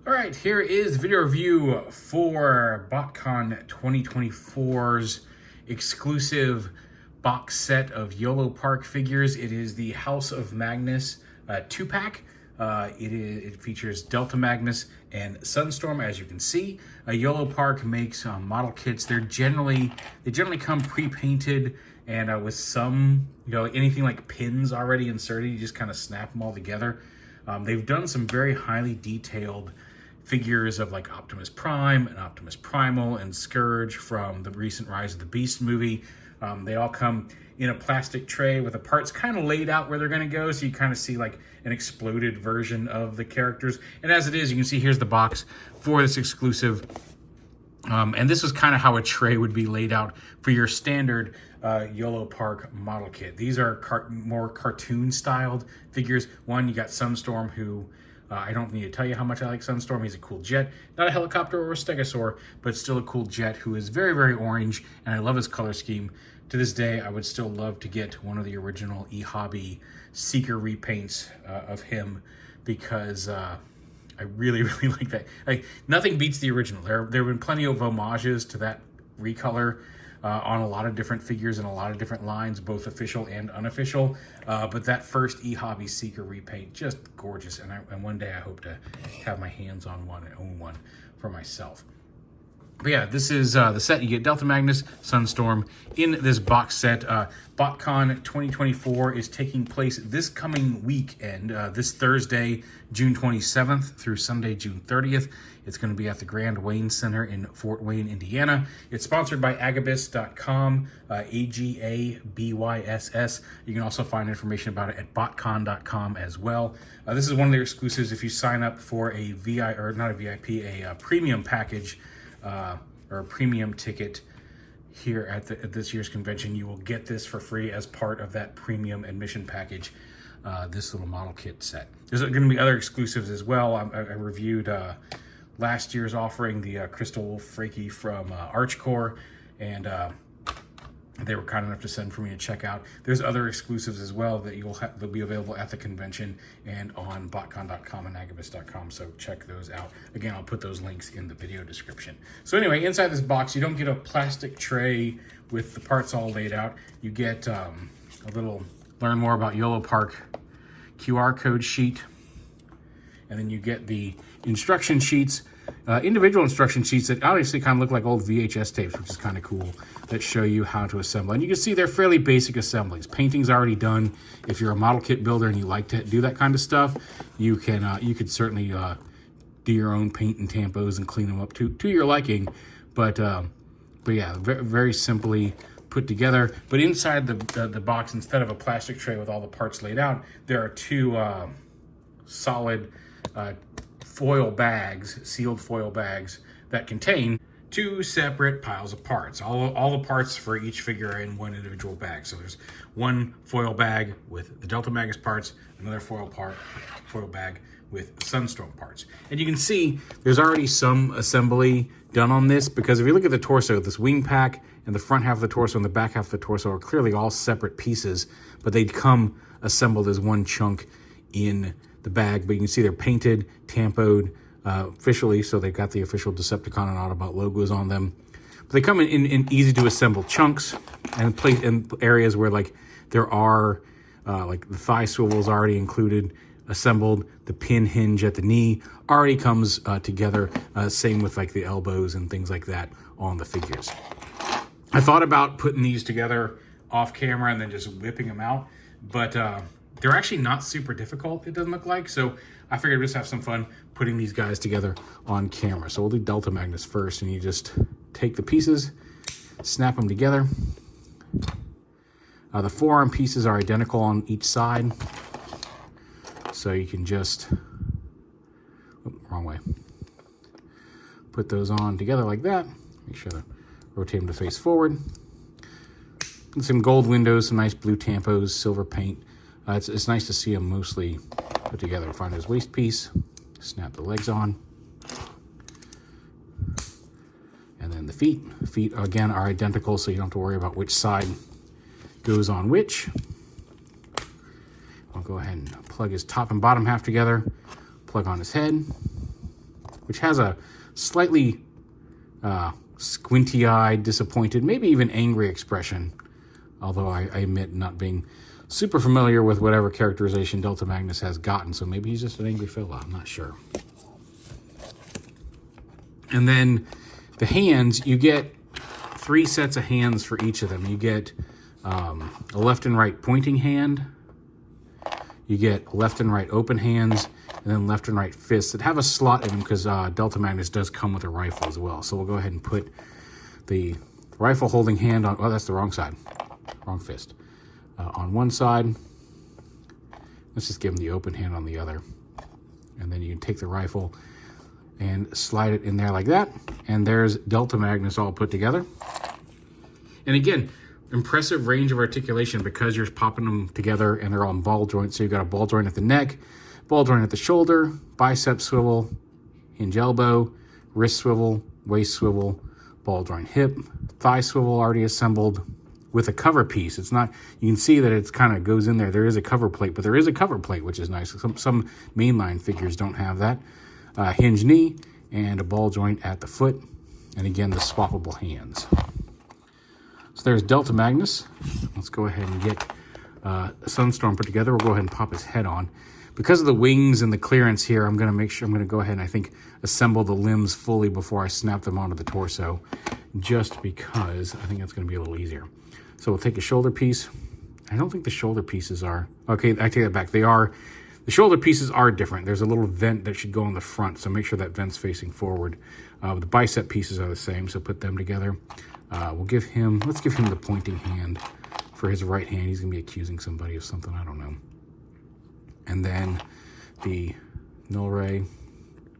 All right, here is the video review for BotCon 2024's exclusive box set of YoloPark figures. It is the House of Magnus 2-pack. It features Delta Magnus and Sunstorm, as you can see. YoloPark makes model kits. They generally come pre-painted and with some, anything like pins already inserted. You just kind of snap them all together. They've done some very highly detailed figures of like Optimus Prime and Optimus Primal and Scourge from the recent Rise of the Beast movie. They all come in a plastic tray with the parts kind of laid out where they're going to go, so you kind of see like an exploded version of the characters. And as it is, you can see here's the box for this exclusive. And this is kind of how a tray would be laid out for your standard YoloPark model kit. These are more cartoon-styled figures. One, you got Sunstorm, who I don't need to tell you how much I like Sunstorm. He's a cool jet. Not a helicopter or a stegosaur, but still a cool jet who is very, very orange, and I love his color scheme. To this day, I would still love to get one of the original eHobby Seeker repaints of him because I really, really like that. Like, nothing beats the original. There have been plenty of homages to that recolor on a lot of different figures and a lot of different lines, both official and unofficial. But that first eHobby Seeker repaint, just gorgeous. And one day I hope to have my hands on one and own one for myself. But yeah, this is the set. You get Delta Magnus, Sunstorm in this box set. BotCon 2024 is taking place this coming weekend, this Thursday, June 27th through Sunday, June 30th. It's going to be at the Grand Wayne Center in Fort Wayne, Indiana. It's sponsored by Agabus.com, AGABYSS. You can also find information about it at BotCon.com as well. This is one of their exclusives. If you sign up for a premium package, or a premium ticket here at this year's convention, you will get this for free as part of that premium admission package, this little model kit set. There's going to be other exclusives as well. I reviewed last year's offering, the Crystal Wolf Freaky from Archcore, and they were kind enough to send for me to check out. There's other exclusives as well that they'll be available at the convention and on BotCon.com and Agabus.com, so check those out. Again, I'll put those links in the video description. So anyway, inside this box, you don't get a plastic tray with the parts all laid out. You get a little learn more about YoloPark QR code sheet, and then you get the instruction sheets, individual instruction sheets that obviously kind of look like old VHS tapes, which is kind of cool, that show you how to assemble. And you can see they're fairly basic assemblies. Painting's already done. If you're a model kit builder and you like to do that kind of stuff, you could certainly do your own paint and tampos and clean them up to your liking. But yeah, very, very simply put together. But inside the box, instead of a plastic tray with all the parts laid out, there are two solid foil bags, sealed foil bags, that contain two separate piles of parts. All the parts for each figure are in one individual bag. So there's one foil bag with the Delta Magnus parts, another foil bag with Sunstorm parts. And you can see there's already some assembly done on this, because if you look at the torso, this wing pack and the front half of the torso and the back half of the torso are clearly all separate pieces, but they'd come assembled as one chunk in the bag. But you can see they're painted, tampoed officially, so they've got the official Decepticon and Autobot logos on them. But they come in easy to assemble chunks and place in areas where like there are like the thigh swivels already included, assembled. The pin hinge at the knee already comes together. Same with like the elbows and things like that on the figures. I thought about putting these together off camera and then just whipping them out, but they're actually not super difficult, it doesn't look like. So I figured we'd just have some fun putting these guys together on camera. So we'll do Delta Magnus first, and you just take the pieces, snap them together. The forearm pieces are identical on each side. So you can just, wrong way. Put those on together like that. Make sure to rotate them to face forward. And some gold windows, some nice blue tampos, silver paint. It's nice to see them mostly put together. Find his waist piece, snap the legs on. And then the feet. Feet, again, are identical, so you don't have to worry about which side goes on which. I'll go ahead and plug his top and bottom half together, plug on his head. which has a slightly squinty-eyed, disappointed, maybe even angry expression. Although I admit not being super familiar with whatever characterization Delta Magnus has gotten, so maybe he's just an angry fella, I'm not sure. And then the hands, you get 3 sets of hands for each of them. You get a left and right pointing hand, you get left and right open hands, and then left and right fists that have a slot in them because Delta Magnus does come with a rifle as well. So we'll go ahead and put the rifle holding hand on, oh, that's the wrong side, wrong fist, on one side. Let's just give him the open hand on the other. And then you can take the rifle and slide it in there like that. And there's Delta Magnus all put together. And again, impressive range of articulation because you're popping them together and they're all in ball joints. So you've got a ball joint at the neck, ball joint at the shoulder, bicep swivel, hinge elbow, wrist swivel, waist swivel, ball joint hip, thigh swivel already assembled with a cover piece. It's not, you can see that it's kind of goes in there. There is a cover plate, but there is a cover plate, which is nice. Some mainline figures don't have that. Hinge knee and a ball joint at the foot. And again, the swappable hands. So there's Delta Magnus. Let's go ahead and get Sunstorm put together. We'll go ahead and pop his head on. Because of the wings and the clearance here, I'm going to make sure, I'm going to go ahead and I think assemble the limbs fully before I snap them onto the torso, just because I think that's going to be a little easier. So we'll take a shoulder piece. I don't think the shoulder pieces are, okay, I take that back. They are, the shoulder pieces are different. There's a little vent that should go in the front, so make sure that vent's facing forward. The bicep pieces are the same, so put them together. Let's give him the pointing hand for his right hand. He's going to be accusing somebody of something, I don't know. And then the null ray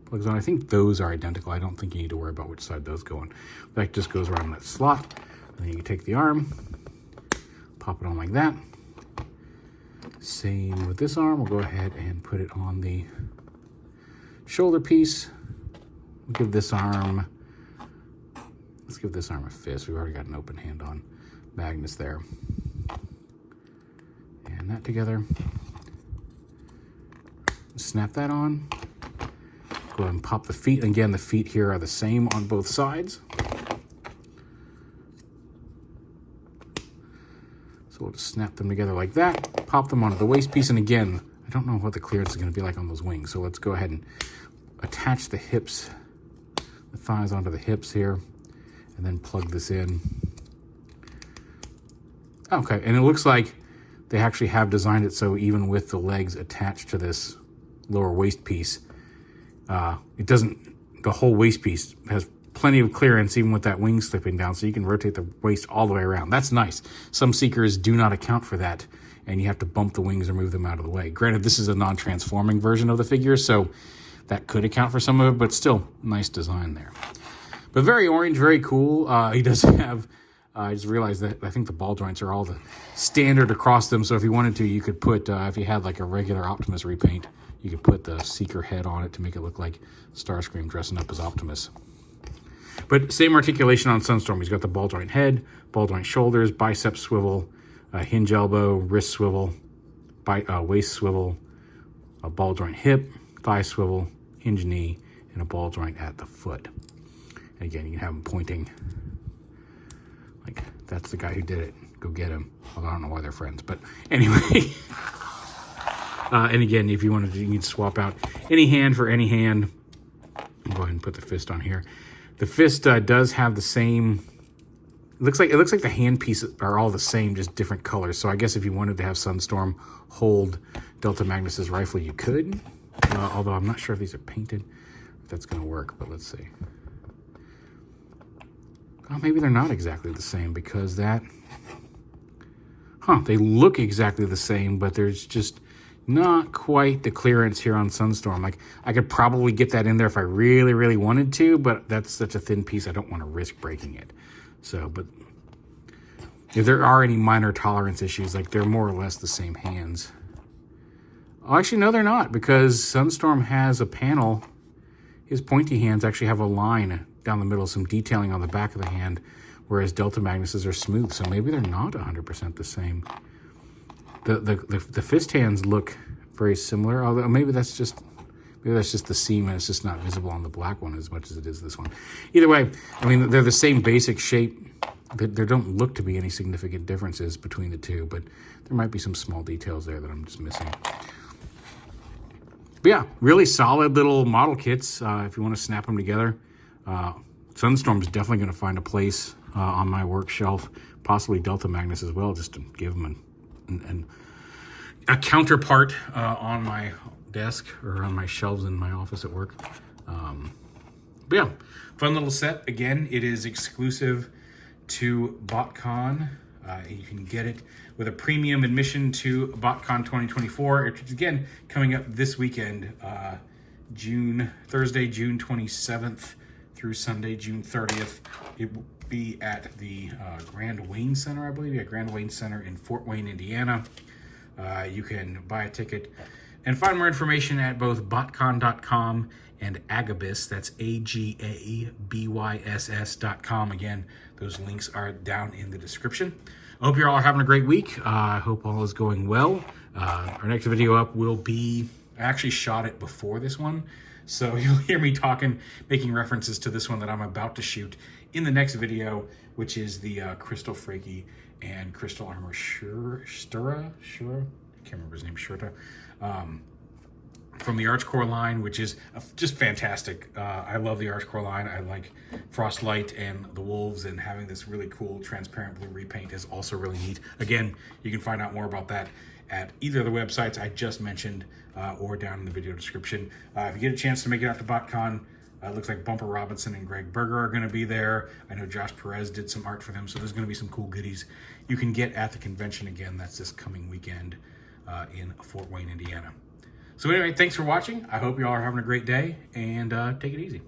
plugs on. I think those are identical. I don't think you need to worry about which side those go on. That just goes around that slot. And then you can take the arm, pop it on like that. Same with this arm. We'll go ahead and put it on the shoulder piece. We'll give this arm, let's give this arm a fist. We've already got an open hand on Magnus there. And that together. Snap that on. Go ahead and pop the feet. Again, the feet here are the same on both sides. So we'll just snap them together like that. Pop them onto the waist piece. And again, I don't know what the clearance is going to be like on those wings. So let's go ahead and attach the hips, the thighs onto the hips here, and then plug this in. Okay, and it looks like they actually have designed it so even with the legs attached to this lower waist piece, it doesn't, the whole waist piece has plenty of clearance even with that wing slipping down, so you can rotate the waist all the way around. That's nice. Some seekers do not account for that, and you have to bump the wings or move them out of the way. Granted, this is a non-transforming version of the figure, so that could account for some of it, but still, nice design there. But very orange, very cool. He does have, I just realized that I think the ball joints are all the standard across them, so if you wanted to, you could put, if you had like a regular Optimus repaint, you could put the Seeker head on it to make it look like Starscream dressing up as Optimus. But same articulation on Sunstorm. He's got the ball joint head, ball joint shoulders, bicep swivel, hinge elbow, wrist swivel, waist swivel, a ball joint hip, thigh swivel, hinge knee, and a ball joint at the foot. And again, you can have him pointing like that's the guy who did it. Go get him. Although I don't know why they're friends, but anyway. And again, if you wanted to, you can swap out any hand for any hand. I'll go ahead and put the fist on here. The fist does have the same. It looks like the hand pieces are all the same, just different colors. So I guess if you wanted to have Sunstorm hold Delta Magnus's rifle, you could. Although I'm not sure if these are painted, if that's going to work. But let's see. Oh, maybe they're not exactly the same because that. They look exactly the same, but there's just not quite the clearance here on Sunstorm. Like, I could probably get that in there if I really, really wanted to, but that's such a thin piece, I don't want to risk breaking it. So, but if there are any minor tolerance issues, like they're more or less the same hands. Oh, actually, no, they're not, because Sunstorm has a panel. His pointy hands actually have a line down the middle, some detailing on the back of the hand, whereas Delta Magnus's are smooth, so maybe they're not 100% the same. The fist hands look very similar, although maybe that's just Maybe that's just the seam and it's just not visible on the black one as much as it is this one. Either way, I mean, they're the same basic shape. There don't look to be any significant differences between the two, but there might be some small details there that I'm just missing. But yeah, really solid little model kits if you want to snap them together. Sunstorm is definitely going to find a place on my work shelf, possibly Delta Magnus as well, just to give them a counterpart on my desk or on my shelves in my office at work. But yeah, fun little set. Again, it is exclusive to BotCon. You can get it with a premium admission to BotCon 2024. It's again coming up this weekend, Thursday, June 27th through Sunday, June 30th. It will be at the Grand Wayne Center, I believe. Yeah, Grand Wayne Center in Fort Wayne, Indiana. You can buy a ticket and find more information at both botcon.com and Agabus. That's AGABYSS.com. Again, those links are down in the description. I hope you're all having a great week. I hope all is going well. Our next video up will be, I actually shot it before this one, so you'll hear me talking, making references to this one that I'm about to shoot in the next video, which is the Crystal Freaky and Crystal Armor Shura? I can't remember his name, Shurta. From the Archcore line, which is just fantastic. I love the Archcore line. I like Frostlight and the Wolves, and having this really cool transparent blue repaint is also really neat. Again, you can find out more about that at either of the websites I just mentioned or down in the video description. If you get a chance to make it out to BotCon, it looks like Bumper Robinson and Greg Berger are going to be there. I know Josh Perez did some art for them, so there's going to be some cool goodies you can get at the convention. Again, that's this coming weekend in Fort Wayne, Indiana. So anyway, thanks for watching. I hope you all are having a great day, and take it easy.